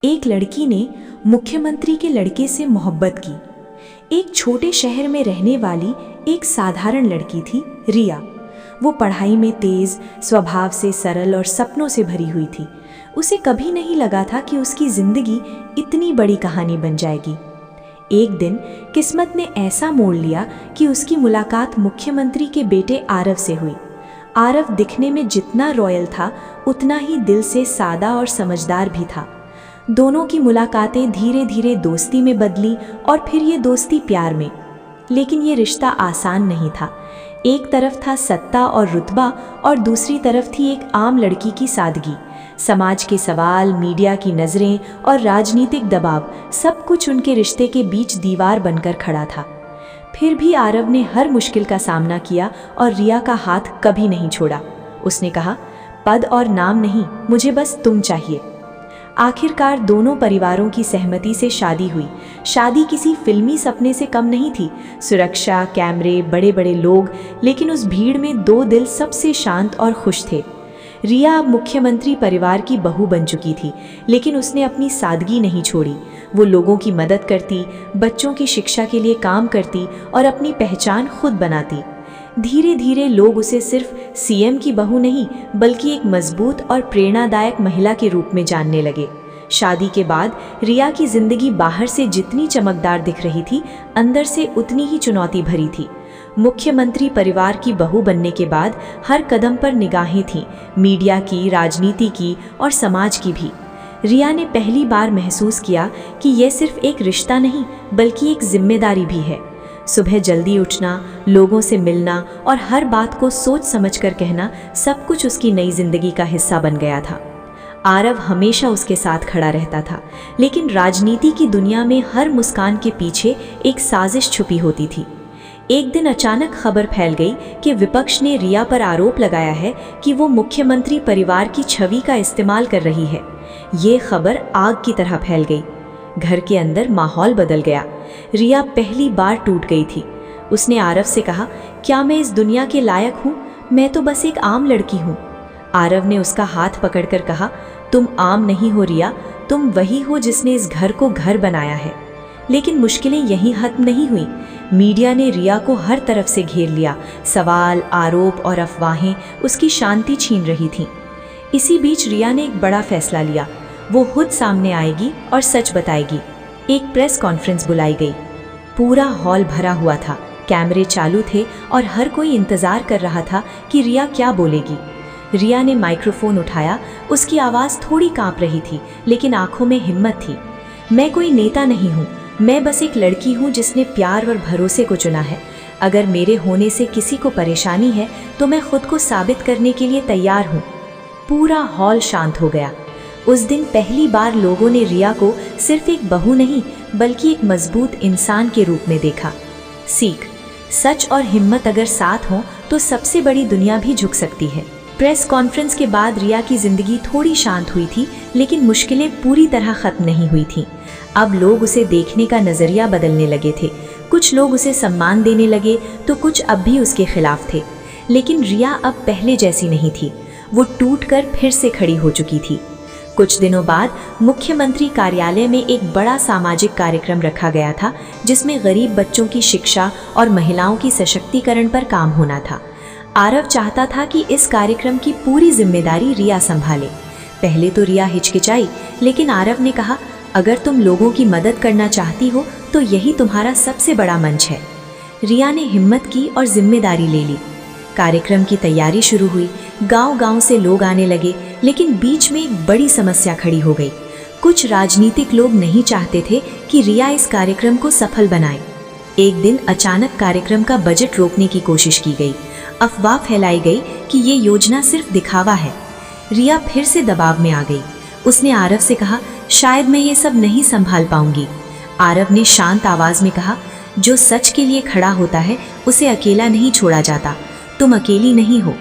एक लड़की ने मुख्यमंत्री के लड़के से मोहब्बत की। एक छोटे शहर में रहने वाली एक साधारण लड़की थी, रिया। वो पढ़ाई में तेज, स्वभाव से सरल और सपनों से भरी हुई थी। उसे कभी नहीं लगा था कि उसकी जिंदगी इतनी बड़ी कहानी बन जाएगी। एक दिन किस्मत ने ऐसा मोड़ लिया कि उसकी मुलाकात मुख्यमंत्री के बेटे आरव से हुई। आरव दिखने में जितना रॉयल था, उतना ही दिल से सादा और समझदार भी था। दोनों की मुलाकातें धीरे धीरे दोस्ती में बदली और फिर ये दोस्ती प्यार में। लेकिन ये रिश्ता आसान नहीं था। एक तरफ था सत्ता और रुतबा और दूसरी तरफ थी एक आम लड़की की सादगी। समाज के सवाल, मीडिया की नज़रें और राजनीतिक दबाव, सब कुछ उनके रिश्ते के बीच दीवार बनकर खड़ा था। फिर भी आरव ने हर मुश्किल का सामना किया और रिया का हाथ कभी नहीं छोड़ा। उसने कहा, पद और नाम नहीं, मुझे बस तुम चाहिए। आखिरकार दोनों परिवारों की सहमति से शादी हुई। शादी किसी फिल्मी सपने से कम नहीं थी। सुरक्षा, कैमरे, बड़े बड़े लोग, लेकिन उस भीड़ में दो दिल सबसे शांत और खुश थे। रिया अब मुख्यमंत्री परिवार की बहू बन चुकी थी, लेकिन उसने अपनी सादगी नहीं छोड़ी। वो लोगों की मदद करती, बच्चों की शिक्षा के लिए काम करती और अपनी पहचान खुद बनाती। धीरे धीरे लोग उसे सिर्फ सीएम की बहू नहीं, बल्कि एक मजबूत और प्रेरणादायक महिला के रूप में जानने लगे। शादी के बाद रिया की जिंदगी बाहर से जितनी चमकदार दिख रही थी, अंदर से उतनी ही चुनौती भरी थी। मुख्यमंत्री परिवार की बहू बनने के बाद हर कदम पर निगाहें थीं, मीडिया की, राजनीति की और समाज की भी। रिया ने पहली बार महसूस किया कि यह सिर्फ एक रिश्ता नहीं, बल्कि एक जिम्मेदारी भी है। सुबह जल्दी उठना, लोगों से मिलना और हर बात को सोच समझकर कहना, सब कुछ उसकी नई जिंदगी का हिस्सा बन गया था। आरव हमेशा उसके साथ खड़ा रहता था, लेकिन राजनीति की दुनिया में हर मुस्कान के पीछे एक साजिश छुपी होती थी। एक दिन अचानक खबर फैल गई कि विपक्ष ने रिया पर आरोप लगाया है कि वो मुख्यमंत्री परिवार की छवि का इस्तेमाल कर रही है। ये खबर आग की तरह फैल गई। घर के अंदर माहौल बदल गया। रिया पहली बार टूट गई थी। उसने आरव से कहा, क्या मैं इस दुनिया के लायक हूँ? मैं तो बस एक आम लड़की हूँ। आरव ने उसका हाथ पकड़कर कहा, तुम आम नहीं हो रिया, तुम वही हो जिसने इस घर को घर बनाया है। लेकिन मुश्किलें यहीं खत्म नहीं हुई। मीडिया ने रिया को हर तरफ से घेर लिया। सवाल, आरोप और अफवाहें उसकी शांति छीन रही थीं। इसी बीच रिया ने एक बड़ा फैसला लिया। वो खुद सामने आएगी और सच बताएगी। एक प्रेस कॉन्फ्रेंस बुलाई गई। पूरा हॉल भरा हुआ था, कैमरे चालू थे और हर कोई इंतजार कर रहा था कि रिया क्या बोलेगी। रिया ने माइक्रोफोन उठाया। उसकी आवाज़ थोड़ी कांप रही थी, लेकिन आंखों में हिम्मत थी। मैं कोई नेता नहीं हूँ, मैं बस एक लड़की हूँ जिसने प्यार और भरोसे को चुना है। अगर मेरे होने से किसी को परेशानी है तो मैं खुद को साबित करने के लिए तैयार हूँ। पूरा हॉल शांत हो गया। उस दिन पहली बार लोगों ने रिया को सिर्फ एक बहू नहीं, बल्कि एक मजबूत इंसान के रूप में देखा। सीख, सच और हिम्मत अगर साथ हो तो सबसे बड़ी दुनिया भी झुक सकती है। प्रेस कॉन्फ्रेंस के बाद रिया की जिंदगी थोड़ी शांत हुई थी, लेकिन मुश्किलें पूरी तरह खत्म नहीं हुई थीं। अब लोग उसे देखने का नजरिया बदलने लगे थे। कुछ लोग उसे सम्मान देने लगे तो कुछ अब भी उसके खिलाफ थे। लेकिन रिया अब पहले जैसी नहीं थी। वो टूटकर फिर से खड़ी हो चुकी थी। कुछ दिनों बाद मुख्यमंत्री कार्यालय में एक बड़ा सामाजिक कार्यक्रम रखा गया था, जिसमें गरीब बच्चों की शिक्षा और महिलाओं की सशक्तिकरण पर काम होना था। आरव चाहता था कि इस कार्यक्रम की पूरी जिम्मेदारी रिया संभाले। पहले तो रिया हिचकिचाई, लेकिन आरव ने कहा, अगर तुम लोगों की मदद करना चाहती हो तो यही तुम्हारा सबसे बड़ा मंच है। रिया ने हिम्मत की और जिम्मेदारी ले ली। कार्यक्रम की तैयारी शुरू हुई। गांव-गांव से लोग आने लगे, लेकिन बीच में एक बड़ी समस्या खड़ी हो गई। कुछ राजनीतिक लोग नहीं चाहते थे कि रिया इस कार्यक्रम को सफल बनाए। एक दिन अचानक कार्यक्रम का बजट रोकने की कोशिश की गई। अफवाह फैलाई गई कि ये योजना सिर्फ दिखावा है। रिया फिर से दबाव में आ गई। उसने आरव से कहा, शायद मैं ये सब नहीं संभाल पाऊंगी। आरव ने शांत आवाज में कहा, जो सच के लिए खड़ा होता है उसे अकेला नहीं छोड़ा जाता। तुम अकेली नहीं हो।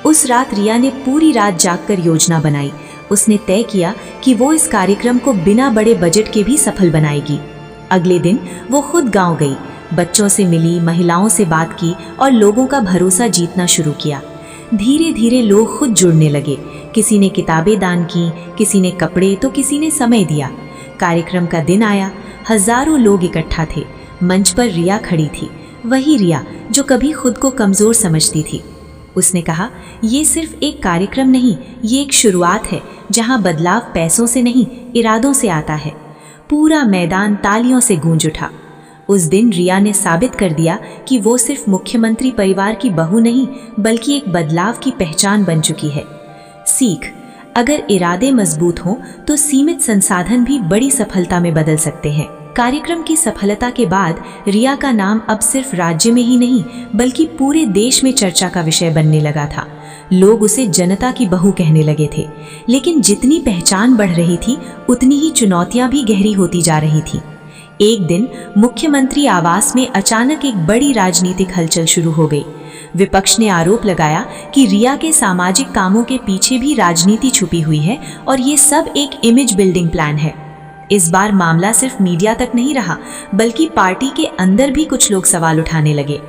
उस रात रिया ने पूरी रात जागकर योजना बनाई। उसने तय किया कि वो इस कार्यक्रम को बिना बड़े बजट के भी सफल बनाएगी। अगले दिन वो खुद गांव गई, बच्चों से मिली, महिलाओं से बात की और लोगों का भरोसा जीतना शुरू किया। धीरे धीरे लोग खुद जुड़ने लगे। किसी ने किताबें दान की, किसी ने कपड़े, तो किसी ने समय दिया। कार्यक्रम का दिन आया, हजारों लोग इकट्ठा थे। मंच पर रिया खड़ी थी, वही रिया जो कभी खुद को कमजोर समझती थी। उसने कहा, ये सिर्फ एक कार्यक्रम नहीं, ये एक शुरुआत है जहां बदलाव पैसों से नहीं, इरादों से आता है। पूरा मैदान तालियों से गूंज उठा। उस दिन रिया ने साबित कर दिया कि वो सिर्फ मुख्यमंत्री परिवार की बहू नहीं, बल्कि एक बदलाव की पहचान बन चुकी है। सीख, अगर इरादे मजबूत हों तो सीमित संसाधन भी बड़ी सफलता में बदल सकते हैं। कार्यक्रम की सफलता के बाद रिया का नाम अब सिर्फ राज्य में ही नहीं, बल्कि पूरे देश में चर्चा का विषय बनने लगा था। लोग उसे जनता की बहू कहने लगे थे। लेकिन जितनी पहचान बढ़ रही थी, उतनी ही चुनौतियां भी गहरी होती जा रही थी। एक दिन मुख्यमंत्री आवास में अचानक एक बड़ी राजनीतिक हलचल शुरू हो गई। विपक्ष ने आरोप लगाया कि रिया के सामाजिक कामों के पीछे भी राजनीति छुपी हुई है और ये सब एक इमेज बिल्डिंग प्लान है। इस बार मामला सिर्फ मीडिया तक नहीं रहा, बल्कि पार्टी के अंदर भी कुछ लोग सवाल उठाने लगे।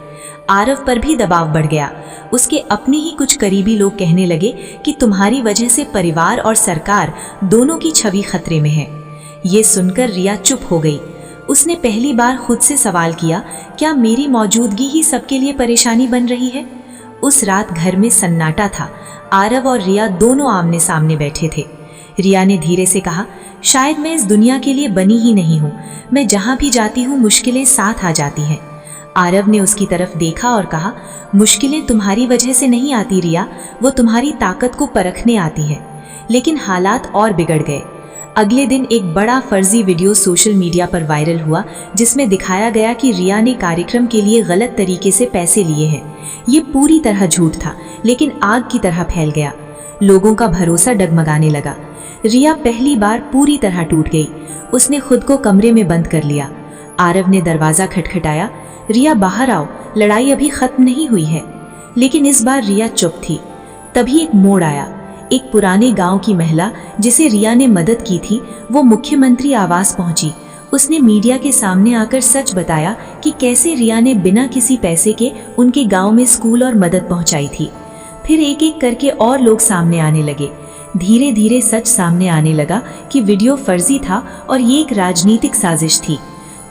आरव पर भी दबाव बढ़ गया। उसके अपने ही कुछ करीबी लोग कहने लगे कि तुम्हारी वजह से परिवार और सरकार दोनों की छवि खतरे में है। ये सुनकर रिया चुप हो गई। उसने पहली बार खुद से सवाल किया, क्या मेरी मौजूदगी ही सबके लिए परेशानी बन रही है? उस रात घर में सन्नाटा था। आरव और रिया दोनों आमने सामने बैठे थे। रिया ने धीरे से कहा, शायद मैं इस दुनिया के लिए बनी ही नहीं हूँ। मैं जहाँ भी जाती हूँ मुश्किलें साथ आ जाती हैं। आरव ने उसकी तरफ देखा और कहा, मुश्किलें तुम्हारी वजह से नहीं आती रिया, वो तुम्हारी ताकत को परखने आती हैं। लेकिन हालात और बिगड़ गए। अगले दिन एक बड़ा फर्जी वीडियो सोशल मीडिया पर वायरल हुआ, जिसमें दिखाया गया कि रिया ने कार्यक्रम के लिए गलत तरीके से पैसे लिए हैं। ये पूरी तरह झूठ था, लेकिन आग की तरह फैल गया। लोगों का भरोसा डगमगाने लगा। रिया पहली बार पूरी तरह टूट गई। उसने खुद को कमरे में बंद कर लिया। आरव ने दरवाजा खटखटाया, रिया बाहर आओ, लड़ाई अभी खत्म नहीं हुई है। लेकिन इस बार रिया चुप थी। तभी एक मोड़ आया। एक पुराने गांव की महिला जिसे रिया ने मदद की थी, वो मुख्यमंत्री आवास पहुंची। उसने मीडिया के सामने आकर सच बताया कि कैसे रिया ने बिना किसी पैसे के उनके गांव में स्कूल और मदद पहुंचाई थी। फिर एक एक करके और लोग सामने आने लगे। धीरे धीरे सच सामने आने लगा कि वीडियो फर्जी था और ये एक राजनीतिक साजिश थी।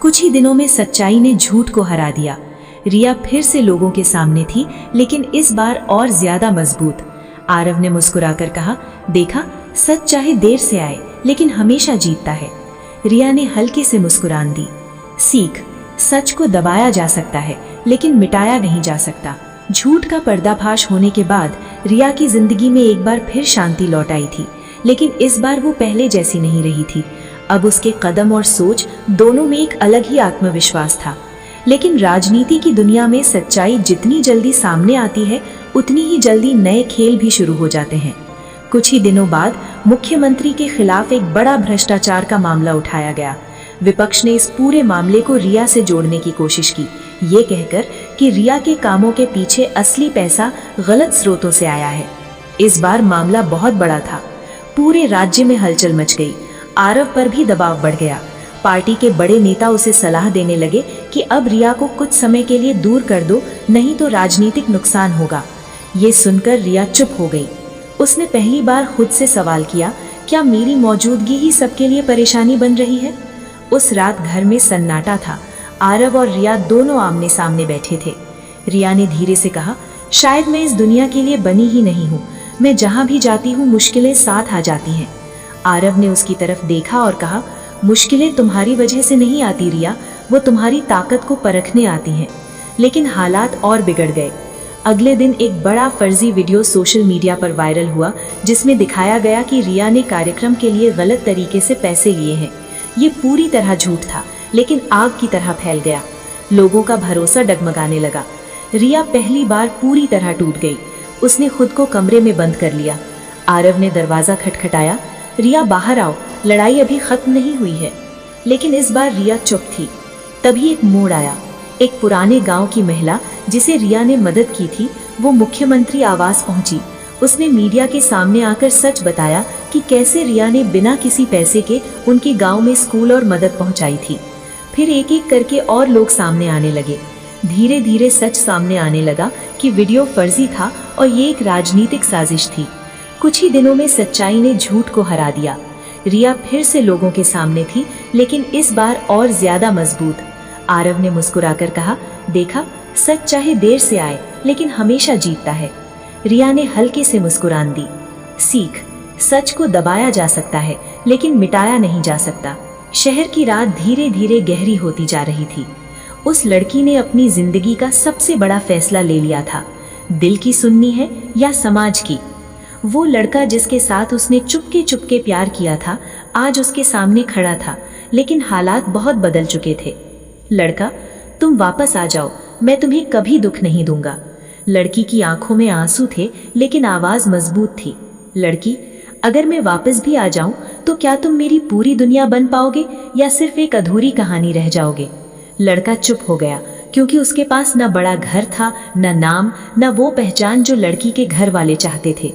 कुछ ही दिनों में सच्चाई ने झूठ को हरा दिया। रिया फिर से लोगों के सामने थी, लेकिन इस बार और ज्यादा मजबूत। आरव ने मुस्कुराकर कहा, देखा, सच चाहे देर से आए लेकिन हमेशा जीतता है। रिया ने हल्के से मुस्कुरान दी। सीख, सच को दबाया जा सकता है लेकिन मिटाया नहीं जा सकता। झूठ का पर्दाफाश होने के बाद रिया की जिंदगी में एक बार फिर शांति लौट आई थी, लेकिन इस बार वो पहले जैसी नहीं रही थी। अब उसके कदम और सोच दोनों में एक अलग ही आत्मविश्वास था। लेकिन राजनीति की दुनिया में सच्चाई जितनी जल्दी सामने आती है, उतनी ही जल्दी नए खेल भी शुरू हो जाते हैं। कुछ ही दिनों बाद मुख्यमंत्री के खिलाफ एक बड़ा भ्रष्टाचार का मामला उठाया गया। विपक्ष ने इस पूरे मामले को रिया से जोड़ने की कोशिश की, ये कहकर कि रिया के कामों के पीछे असली पैसा गलत स्रोतों से आया है। इस बार मामला बहुत बड़ा था। पूरे राज्य में हलचल मच गई। आरव पर भी दबाव बढ़ गया। पार्टी के बड़े नेता उसे सलाह देने लगे कि अब रिया को कुछ समय के लिए दूर कर दो, नहीं तो राजनीतिक नुकसान होगा। ये सुनकर रिया चुप हो गई। उसने पहली बार खुद से सवाल किया, क्या मेरी मौजूदगी ही सबके लिए परेशानी बन रही है? उस रात घर में सन्नाटा था। आरव और रिया दोनों आमने सामने बैठे थे। रिया ने धीरे से कहा, शायद मैं इस दुनिया के लिए बनी ही नहीं हूँ। मैं जहाँ भी जाती हूँ मुश्किलें साथ आ जाती हैं। आरव ने उसकी तरफ देखा और कहा, मुश्किलें तुम्हारी वजह से नहीं आती रिया, वो तुम्हारी ताकत को परखने आती हैं। लेकिन हालात और बिगड़ गए। अगले दिन एक बड़ा फर्जी वीडियो सोशल मीडिया पर वायरल हुआ, जिसमें दिखाया गया कि रिया ने कार्यक्रम के लिए गलत तरीके से पैसे लिए हैं। ये पूरी तरह झूठ था, लेकिन आग की तरह फैल गया। लोगों का भरोसा डगमगाने लगा। रिया पहली बार पूरी तरह टूट गई। उसने खुद को कमरे में बंद कर लिया। आरव ने दरवाजा खटखटाया, रिया बाहर आओ, लड़ाई अभी खत्म नहीं हुई है। लेकिन इस बार रिया चुप थी। तभी एक मोड़ आया। एक पुराने गांव की महिला जिसे रिया ने मदद की थी, वो मुख्यमंत्री आवास पहुंची। उसने मीडिया के सामने आकर सच बताया कि कैसे रिया ने बिना किसी पैसे के उनके गांव में स्कूल और मदद पहुंचाई थी। फिर एक एक करके और लोग सामने आने लगे। धीरे धीरे सच सामने आने लगा कि वीडियो फर्जी था और ये एक राजनीतिक साजिश थी। कुछ ही दिनों में सच्चाई ने झूठ को हरा दिया। रिया फिर से लोगों के सामने थी, लेकिन इस बार और ज्यादा मजबूत। आरव ने मुस्कुराकर कहा, देखा, सच चाहे देर से आए लेकिन हमेशा जीतता है। रिया ने हल्के से मुस्कुरान दी। सीख, सच को दबाया जा सकता है लेकिन मिटाया नहीं जा सकता। शहर की रात धीरे धीरे गहरी होती जा रही थी। उस लड़की ने अपनी जिंदगी का सबसे बड़ा फैसला ले लिया था। दिल की सुननी है या समाज की। वो लड़का जिसके साथ उसने चुपके चुपके प्यार किया था, आज उसके सामने खड़ा था, लेकिन हालात बहुत बदल चुके थे। लड़का, तुम वापस आ जाओ, मैं तुम्हें कभी दुख नहीं दूंगा। लड़की की आंखों में आंसू थे, लेकिन आवाज मजबूत थी। लड़की, अगर मैं वापस भी आ जाऊं तो क्या तुम मेरी पूरी दुनिया बन पाओगे या सिर्फ एक अधूरी कहानी रह जाओगे? लड़का चुप हो गया, क्योंकि उसके पास न बड़ा घर था, न नाम, न वो पहचान जो लड़की के घर वाले चाहते थे।